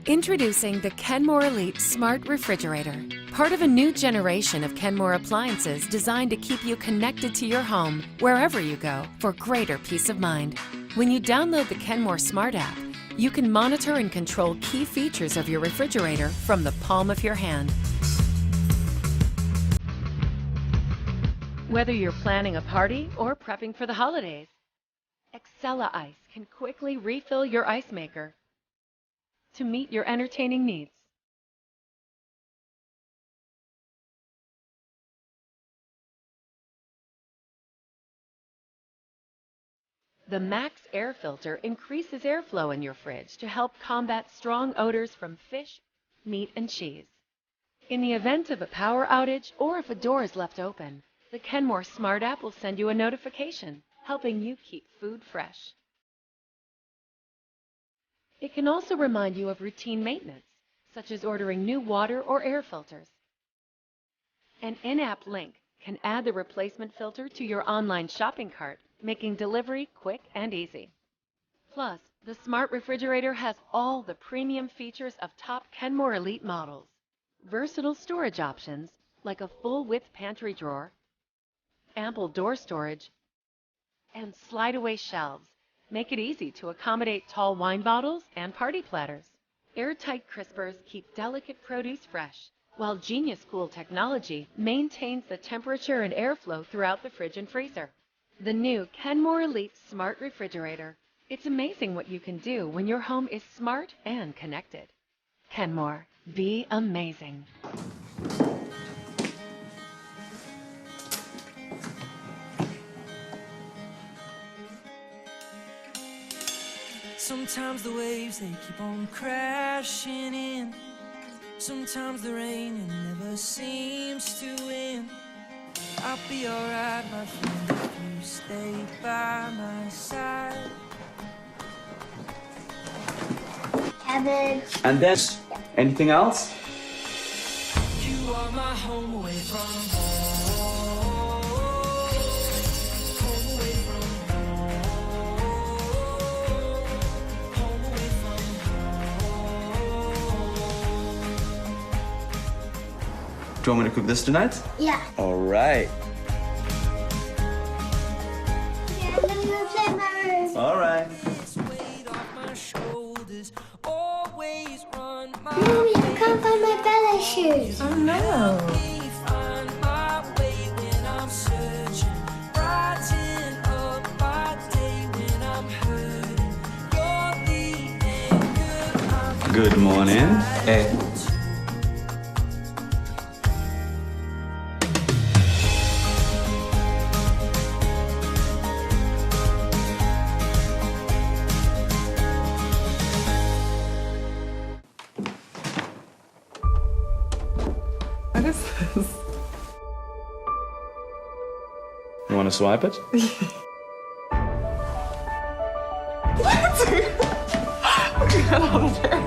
Introducing the Kenmore Elite Smart Refrigerator, part of a new generation of Kenmore appliances designed to keep you connected to your home wherever you go for greater peace of mind. When you download the Kenmore Smart app, you can monitor and control key features of your refrigerator from the palm of your hand. Whether you're planning a party or prepping for the holidays, Excella Ice can quickly refill your ice maker to meet your entertaining needs. The Max air filter increases airflow in your fridge to help combat strong odors from fish, meat, and cheese. In the event of a power outage or if a door is left open, the Kenmore Smart app will send you a notification, helping you keep food fresh. It can also remind you of routine maintenance, such as ordering new water or air filters. An in-app link can add the replacement filter to your online shopping cart, making delivery quick and easy. Plus, the Smart Refrigerator has all the premium features of top Kenmore Elite models. Versatile storage options like a full-width pantry drawer, ample door storage, and slide-away shelves make it easy to accommodate tall wine bottles and party platters. Airtight crispers keep delicate produce fresh, while Genius Cool technology maintains the temperature and airflow throughout the fridge and freezer. The new Kenmore Elite Smart Refrigerator. It's amazing what you can do when your home is smart and connected. Kenmore, be amazing. Sometimes the waves, they keep on crashing in. Sometimes the rain, it never seems to end. I'll be alright, my friend, if you stay by my side. Cabbage. And then, anything else? You are my home away from home. Do you want me to cook this tonight? Yeah. All right. Yeah, let me go play in my room. All right. Mommy, I can't find my ballet shoes. Oh no! Good morning. Hey. What is this? You want to swipe it? Get older.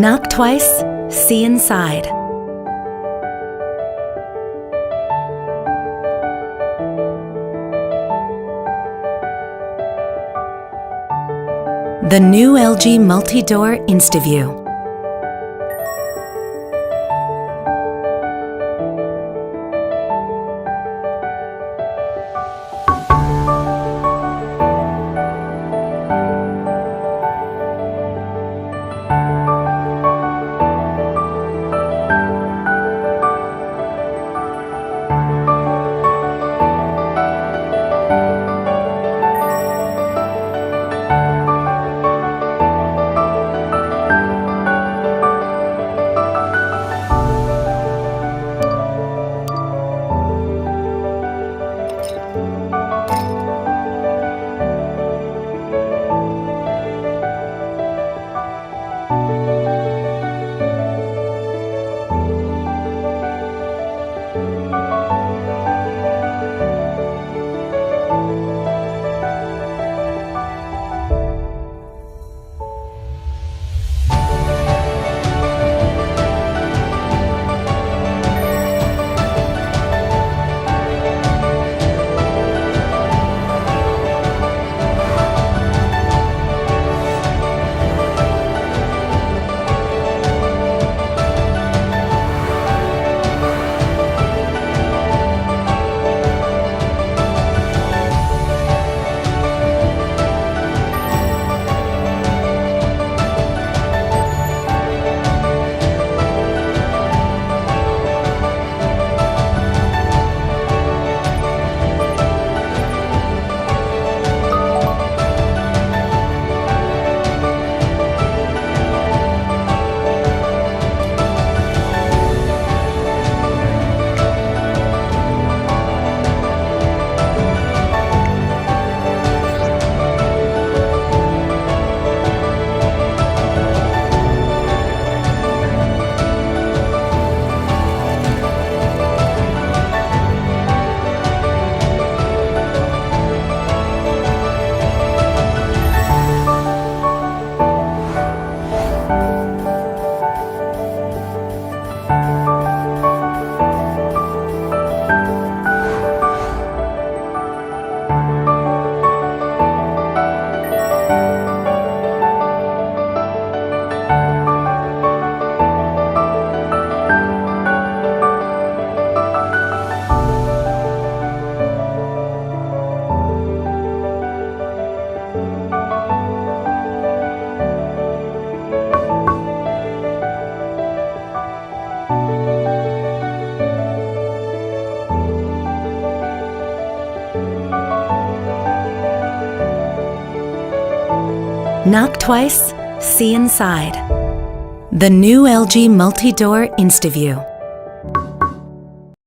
Knock twice, see inside. The new LG multi-door InstaView. Knock twice, see inside. The new LG multi-door InstaView.